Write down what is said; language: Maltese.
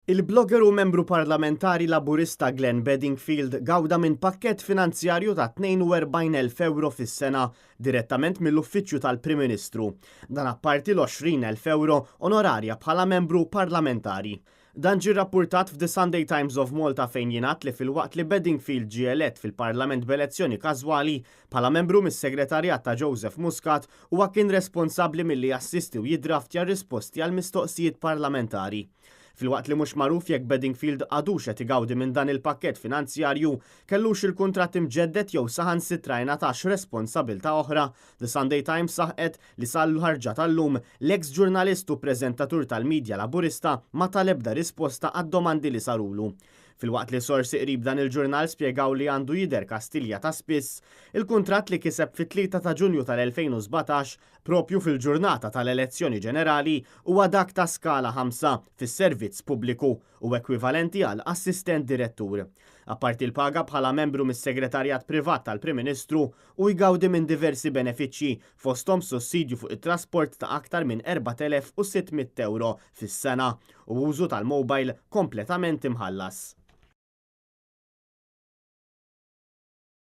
Il-blogger u membru parlamentari laburista Glenn Bedingfield gawda minn pakkett finanzjarju ta' 42,000 euro fis-sena direttament mill-uffiċċju tal-Prim Ministru. Dan apparti l-20,000 euro onorarja bħala membru parlamentari. Dan ġi rappurtat f'The Sunday Times of Malta fejn jingħad li fil-waqt li Bedingfield ġie elett fil-Parlament b'elezzjoni każwali bħala membru mis-segretarjat ta' Joseph Muscat huwa kien responsabbli milli jassisti u jidraftja risposti għal mistoqsijiet parlamentari. Fil-waqt li mhux magħruf jekk Bedingfield għadux qed igawdi minn dan il-pakkett finanzjarju, kellux il-kuntratt imġeddet jew saħansitra jingħatax responsabilità oħra, The Sunday Times saħqet li sal-ħarġa tal-lum l-eks ġurnalist u preżentatur tal-medja laburista ma tal-ebda risposta għad-domandi li sarulu. Fil-waqt li sorsi qrib dan il-ġurnal spjegaw li għandu jidher Kastilja ta' spiss, il-kuntratt li kiseb fit-3 ta' Ġunju tal-2017 propju fil-ġurnata tal-elezzjoni ġenerali huwa dak ta' skala 5 fis-servizz pubbliku u ekwivalenti għal assistent direttur. Apparti l-paga bħala membru mis-segretarjat privat tal-Prim Ministru u jgawdi minn diversi benefiċċji fosthom sussidju fuq it-trasport ta' aktar minn 4,600 euro fis-sena u użu tal-mobile kompletament imħallas.